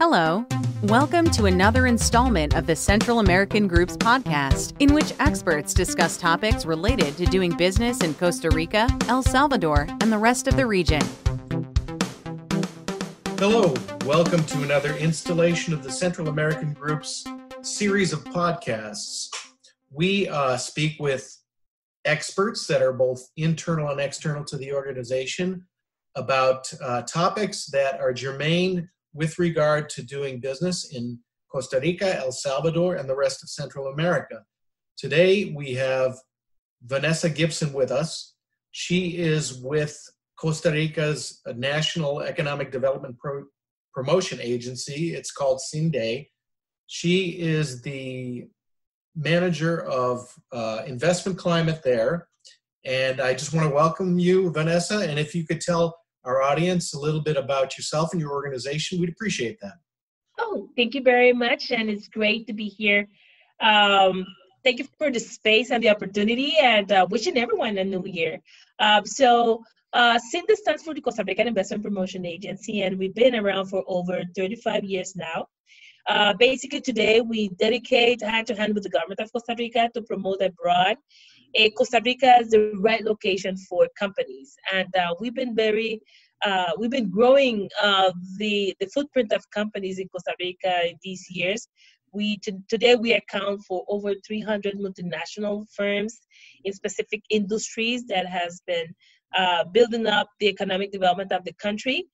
Hello. Welcome to another installment of the Central American Group's podcast, in which experts discuss topics related to doing business in Costa Rica, El Salvador, and the rest of the region. Hello. Welcome to another installation of the Central American Group's series of podcasts. We speak with experts that are both internal and external to the organization about topics that are germane with regard to doing business in Costa Rica, El Salvador, and the rest of Central America. Today, we have Vanessa Gibson with us. She is with Costa Rica's National Economic Development Promotion Agency. It's called CINDE. She is the manager of investment climate there. And I just want to welcome you, Vanessa. And if you could tell our audience a little bit about yourself and your organization, we'd appreciate that. Oh, thank you very much. And it's great to be here. Thank you for the space and the opportunity, and wishing everyone a new year. CINDE stands for the Costa Rican Investment Promotion Agency, and we've been around for over 35 years now. Basically, today we dedicate hand-to-hand with the government of Costa Rica to promote abroad Costa Rica as the right location for companies, and we've been growing the footprint of companies in Costa Rica in these years. Today we account for over 300 multinational firms in specific industries that has been building up the economic development of the country.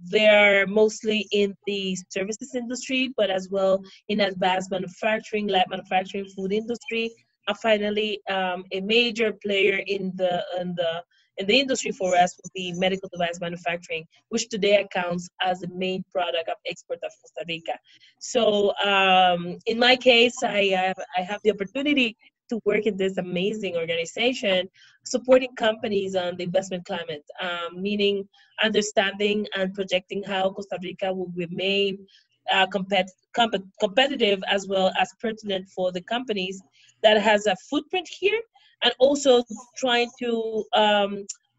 They're mostly in the services industry, but as well in advanced manufacturing, light manufacturing, food industry. Finally, a major player in the industry for us would be medical device manufacturing, which today accounts as the main product of export of Costa Rica. So in my case, I have the opportunity to work in this amazing organization, supporting companies on the investment climate, meaning understanding and projecting how Costa Rica will remain competitive as well as pertinent for the companies that has a footprint here, and also trying to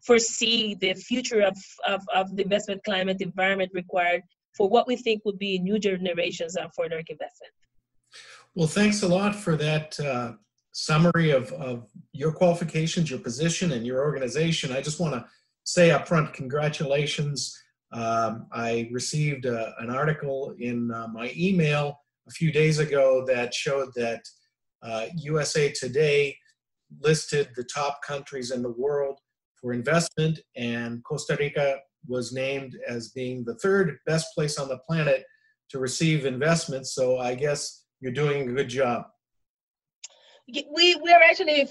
foresee the future of the investment climate environment required for what we think would be new generations of foreign direct investment. Well, thanks a lot for that summary of your qualifications, your position, and your organization. I just want to say up front, congratulations. I received an article in my email a few days ago that showed that USA Today listed the top countries in the world for investment, and Costa Rica was named as being the third best place on the planet to receive investment. So I guess you're doing a good job. We're actually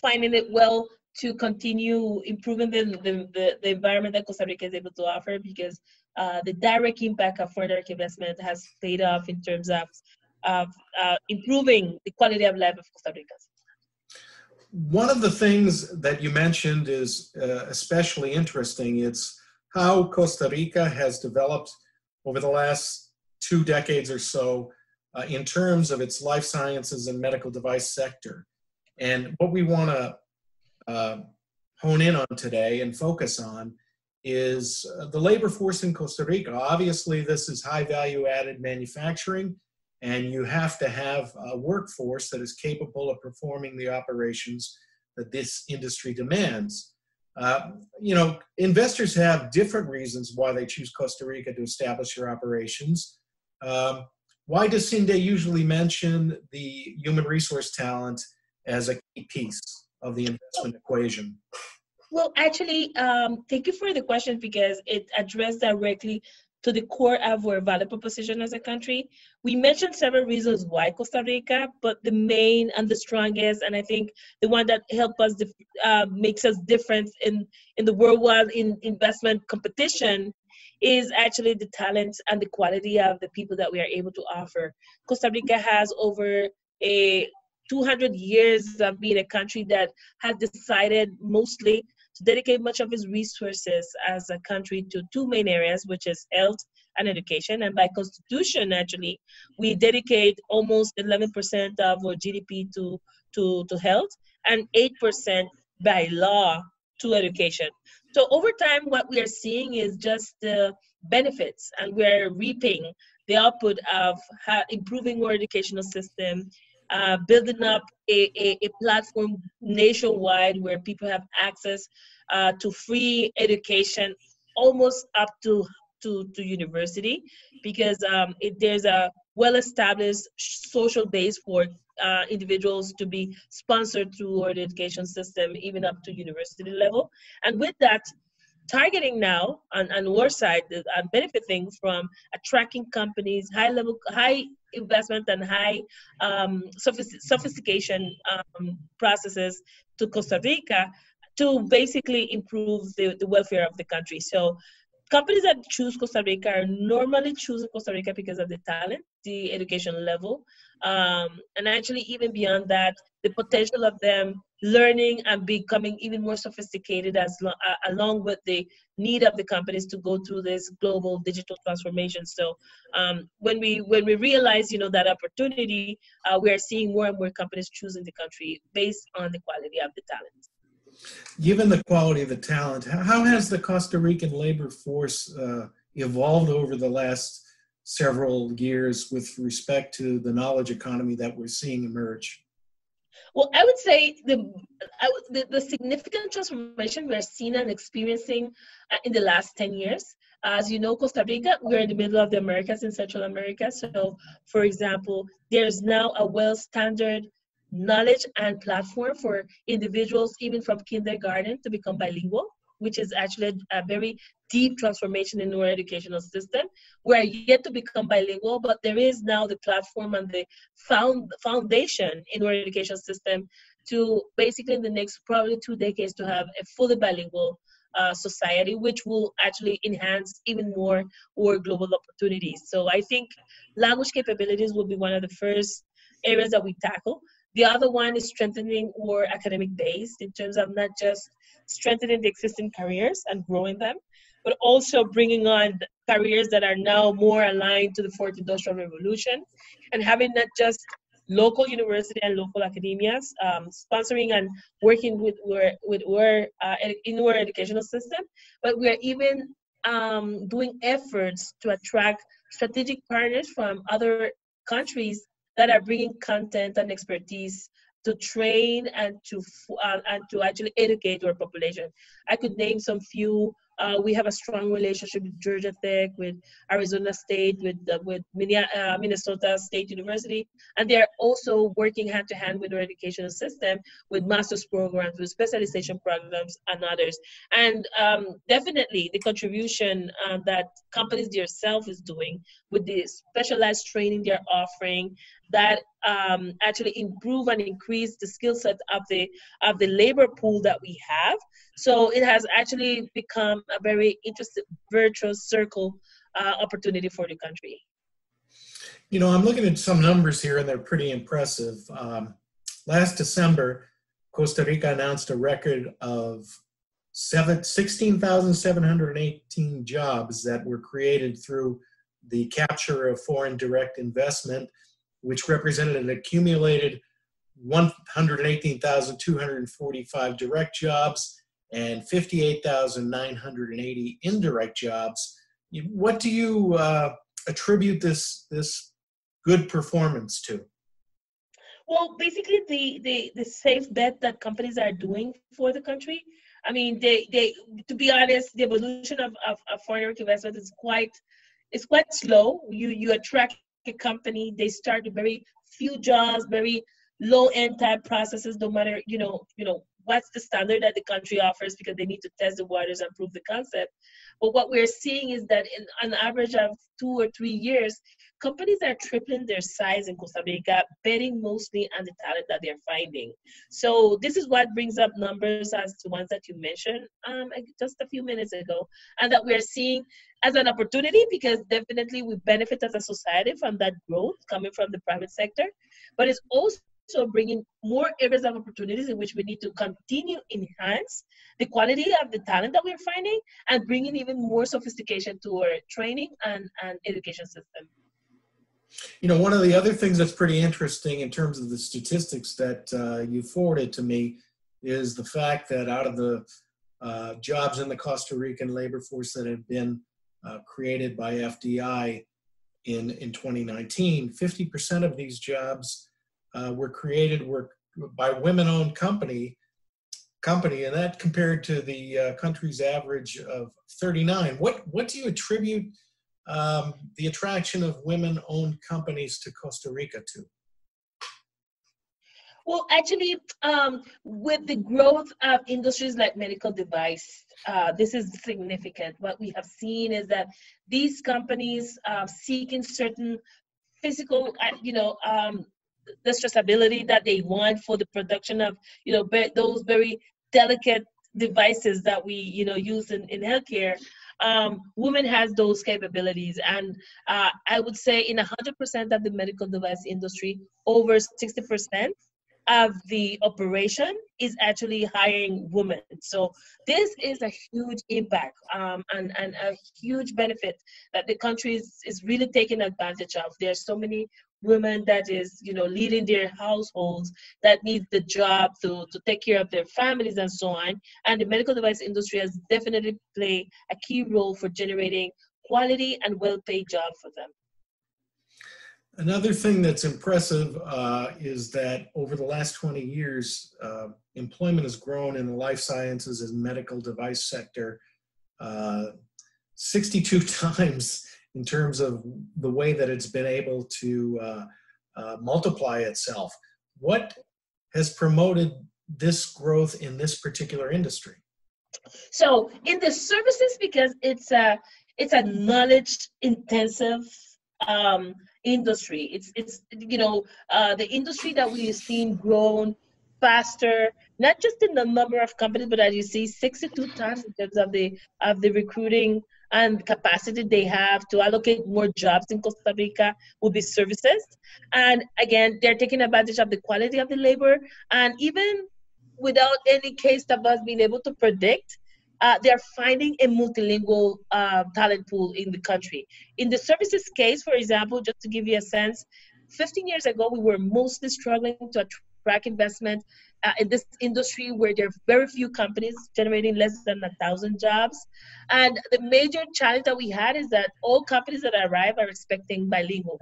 finding it well to continue improving the environment that Costa Rica is able to offer, because the direct impact of foreign direct investment has paid off in terms of improving the quality of life of Costa Ricans. One of the things that you mentioned is especially interesting. It's how Costa Rica has developed over the last 2 decades or so in terms of its life sciences and medical device sector. And what we want to hone in on today and focus on is the labor force in Costa Rica. Obviously, this is high value added manufacturing, and you have to have a workforce that is capable of performing the operations that this industry demands. Investors have different reasons why they choose Costa Rica to establish their operations. Why does CINDE usually mention the human resource talent as a key piece of the investment equation? Well, actually, thank you for the question, because it addressed directly to the core of our value proposition as a country. We mentioned several reasons why Costa Rica, but the main and the strongest, and I think the one that helps us, makes us different in the worldwide investment competition, is actually the talent and the quality of the people that we are able to offer. Costa Rica has over 200 years of being a country that has decided mostly to dedicate much of its resources as a country to 2 main areas, which is health and education. And by constitution, actually, we dedicate almost 11% of our GDP to health, and 8% by law to education. So over time, what we are seeing is just the benefits, and we're reaping the output of improving our educational system, building up a platform nationwide where people have access to free education, almost up to university, because there's a well-established social base for individuals to be sponsored through our education system, even up to university level. And with that, targeting now on our side and benefiting from attracting companies, high investment and high sophistication processes to Costa Rica to basically improve the welfare of the country. So companies that choose Costa Rica are normally choosing Costa Rica because of the talent, the education level, and actually even beyond that, the potential of them learning and becoming even more sophisticated along with the need of the companies to go through this global digital transformation. So when we realize that opportunity, we are seeing more and more companies choosing the country based on the quality of the talent. Given the quality of the talent, how has the Costa Rican labor force evolved over the last several years with respect to the knowledge economy that we're seeing emerge? Well, I would say the significant transformation we're seeing and experiencing in the last 10 years. As you know, Costa Rica, we're in the middle of the Americas in Central America. So, for example, there's now a well-standard knowledge and platform for individuals, even from kindergarten, to become bilingual, which is actually a very deep transformation in our educational system. We're yet to become bilingual, but there is now the platform and the foundation in our education system to basically in the next probably 2 decades to have a fully bilingual society, which will actually enhance even more our global opportunities. So I think language capabilities will be one of the first areas that we tackle. The other one is strengthening our academic base in terms of not just strengthening the existing careers and growing them, but also bringing on careers that are now more aligned to the fourth industrial revolution, and having not just local university and local academias sponsoring and working with in our educational system, but we are even doing efforts to attract strategic partners from other countries that are bringing content and expertise to train and to actually educate our population. I could name some few. We have a strong relationship with Georgia Tech, with Arizona State, with Minnesota State University, and they are also working hand to hand with our educational system with master's programs, with specialization programs, and others. And definitely the contribution that companies themselves is doing with the specialized training they're offering that actually improve and increase the skill set of the labor pool that we have. So it has actually become a very interesting virtuous circle opportunity for the country. I'm looking at some numbers here and they're pretty impressive. Last December, Costa Rica announced a record of 16,718 jobs that were created through the capture of foreign direct investment, which represented an accumulated 118,245 direct jobs and 58,980 indirect jobs. What do you attribute this good performance to? Well, basically the safe bet that companies are doing for the country. I mean, they to be honest, the evolution of foreign direct investment is quite slow. You attract a company, they start with very few jobs, very low end type processes, no matter what's the standard that the country offers, because they need to test the waters and prove the concept. But what we're seeing is that in an average of 2 or 3 years, companies are tripling their size in Costa Rica, betting mostly on the talent that they're finding. So this is what brings up numbers as the ones that you mentioned just a few minutes ago, and that we're seeing as an opportunity, because definitely we benefit as a society from that growth coming from the private sector, but it's also bringing more areas of opportunities in which we need to continue enhance the quality of the talent that we're finding and bringing even more sophistication to our training and education system. One of the other things that's pretty interesting in terms of the statistics that you forwarded to me is the fact that out of the jobs in the Costa Rican labor force that have been created by FDI in 2019, 50% of these jobs were created by women-owned company, and that compared to the country's average of 39. What do you attribute the attraction of women-owned companies to Costa Rica to? Well, actually, with the growth of industries like medical device, this is significant. What we have seen is that these companies seeking certain physical, the stressability that they want for the production of, those very delicate devices that we, use in healthcare. Women has those capabilities, and I would say in 100% of the medical device industry, over 60% of the operation is actually hiring women. So this is a huge impact and a huge benefit that the country is really taking advantage of. There's so many women that is, leading their households that need the job to take care of their families and so on. And the medical device industry has definitely played a key role for generating quality and well-paid jobs for them. Another thing that's impressive is that over the last 20 years, employment has grown in the life sciences and medical device sector 62 times in terms of the way that it's been able to multiply itself. What has promoted this growth in this particular industry? So in the services, because it's a knowledge intensive industry. It's the industry that we've seen grown faster, not just in the number of companies, but as you see, 62 times in terms of the recruiting and capacity they have to allocate more jobs in Costa Rica will be services. And again, they're taking advantage of the quality of the labor, and even without any case of us being able to predict, they're finding a multilingual talent pool in the country. In the services case, for example, just to give you a sense, 15 years ago, we were mostly struggling to attract investment in this industry where there are very few companies generating less than 1,000 jobs. And the major challenge that we had is that all companies that arrive are expecting bilingual,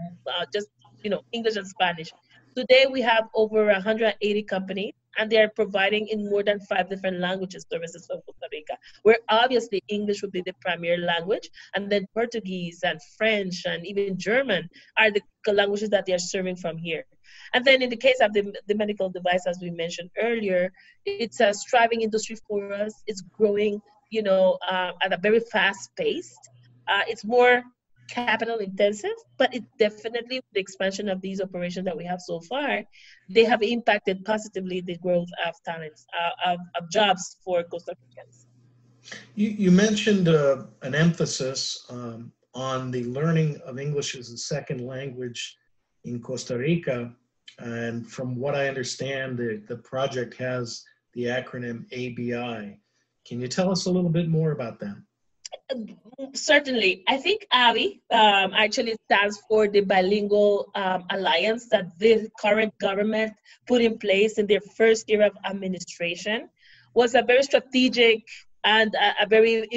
English and Spanish. Today, we have over 180 companies, and they are providing in more than 5 different languages services for Costa Rica, where obviously English would be the primary language, and then Portuguese and French and even German are the languages that they are serving from here. And then in the case of the medical device, as we mentioned earlier, it's a thriving industry for us. It's growing, at a very fast pace. It's more capital intensive, but it definitely, the expansion of these operations that we have so far, they have impacted positively the growth of talents, of jobs for Costa Ricans. You mentioned an emphasis on the learning of English as a second language in Costa Rica. And from what I understand, the project has the acronym ABI. Can you tell us a little bit more about that? Certainly. I think ABI actually stands for the Bilingual Alliance that the current government put in place in their first year of administration. Was a very strategic and a very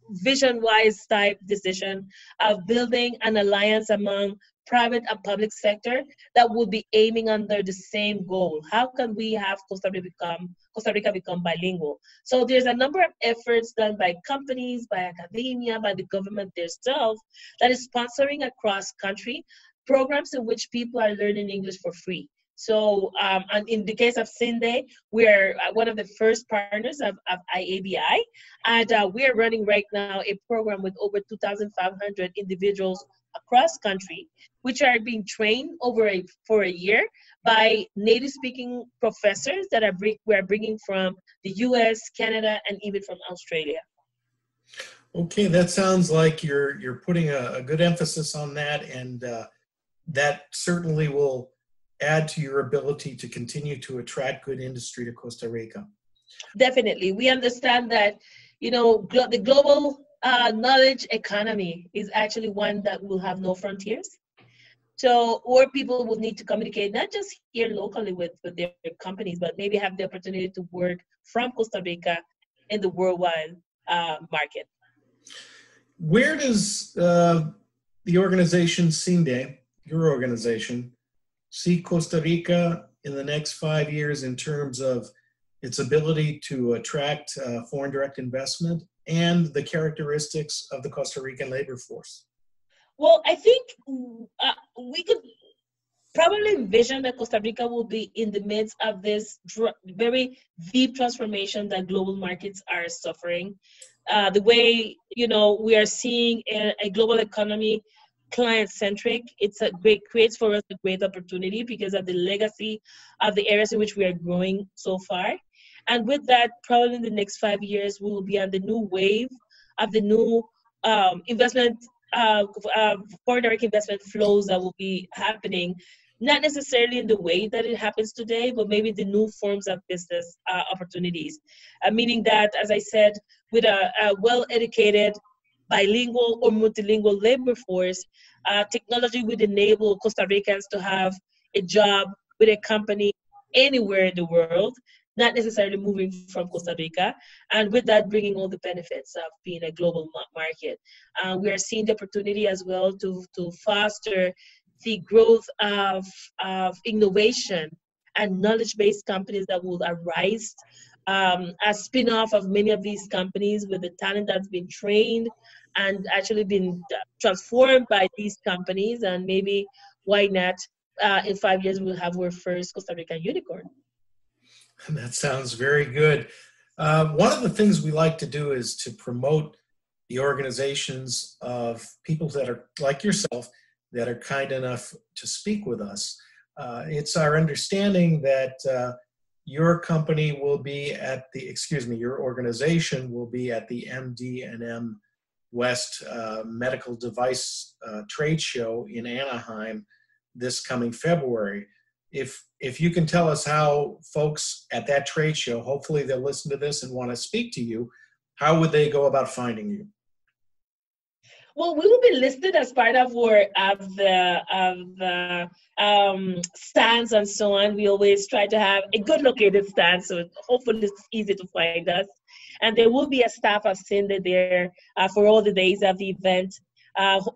vision-wise type decision of building an alliance among private and public sector that would be aiming under the same goal. How can we have Costa Rica become bilingual? So there's a number of efforts done by companies, by academia, by the government themselves that is sponsoring across country programs in which people are learning English for free. So, and in the case of CINDE, we're one of the first partners of IABI, and we are running right now a program with over 2,500 individuals across country, which are being trained for a year by native-speaking professors that we're bringing from the U.S., Canada, and even from Australia. Okay, that sounds like you're putting a good emphasis on that, and that certainly will add to your ability to continue to attract good industry to Costa Rica. Definitely. We understand that, the global knowledge economy is actually one that will have no frontiers. So, or people will need to communicate, not just here locally with their companies, but maybe have the opportunity to work from Costa Rica in the worldwide market. Where does the organization CINDE, your organization, see Costa Rica in the next 5 years in terms of its ability to attract foreign direct investment and the characteristics of the Costa Rican labor force? Well, I think we could probably envision that Costa Rica will be in the midst of this very deep transformation that global markets are suffering. The way, we are seeing a global economy client-centric, creates for us a great opportunity because of the legacy of the areas in which we are growing so far. And with that, probably in the next 5 years, we will be on the new wave of the new investment, foreign direct investment flows that will be happening, not necessarily in the way that it happens today, but maybe the new forms of business opportunities. Meaning that, as I said, with a well-educated, bilingual or multilingual labor force, technology would enable Costa Ricans to have a job with a company anywhere in the world, not necessarily moving from Costa Rica, and with that bringing all the benefits of being a global market. We are seeing the opportunity as well to foster the growth of innovation and knowledge-based companies that will arise as spin-off of many of these companies with the talent that's been trained and actually been transformed by these companies. And maybe, why not, in 5 years, we'll have our first Costa Rican unicorn. That sounds very good. One of the things we like to do is to promote the organizations of people that are like yourself, that are kind enough to speak with us. It's our understanding that your company will be at your organization will be at the MD&M West Medical Device Trade Show in Anaheim this coming February. If you can tell us how folks at that trade show, hopefully they'll listen to this and want to speak to you, how would they go about finding you? Well, we will be listed as part of the stands and so on. We always try to have a good located stand, so hopefully it's easy to find us. And there will be a staff of CINDE there for all the days of the event.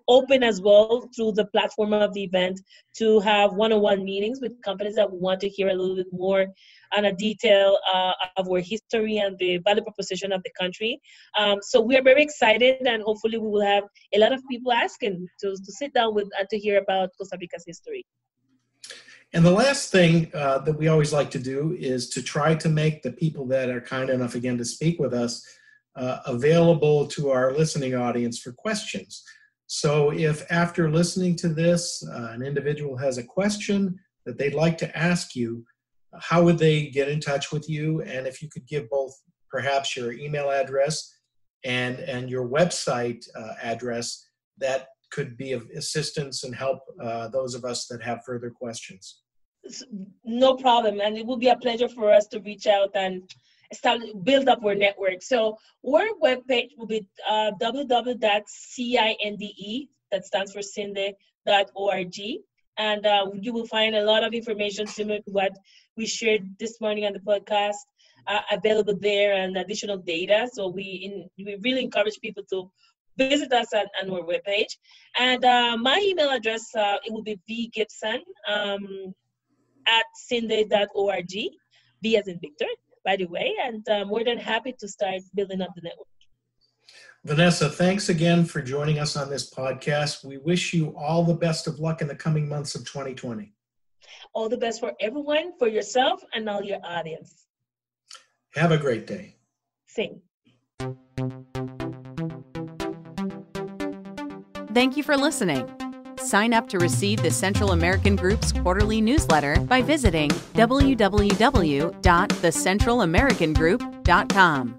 Open as well through the platform of the event to have one-on-one meetings with companies that want to hear a little bit more on a detail of our history and the value proposition of the country. So we are very excited, and hopefully we will have a lot of people asking to sit down with and to hear about Costa Rica's history. And the last thing that we always like to do is to try to make the people that are kind enough again to speak with us available to our listening audience for questions. So if after listening to this, an individual has a question that they'd like to ask you, how would they get in touch with you? And if you could give both perhaps your email address and your website address, that could be of assistance and help those of us that have further questions. No problem. And it will be a pleasure for us to reach out and build up our network. So our webpage will be www.cinde, that stands for cinde.org. And you will find a lot of information similar to what we shared this morning on the podcast available there, and additional data. So we really encourage people to visit us on our webpage. And my email address, it will be vgibson at cinde.org, V as in Victor, by the way, and more than happy to start building up the network. Vanessa, thanks again for joining us on this podcast. We wish you all the best of luck in the coming months of 2020. All the best for everyone, for yourself, and all your audience. Have a great day. Same. Thank you for listening. Sign up to receive the Central American Group's quarterly newsletter by visiting www.thecentralamericangroup.com.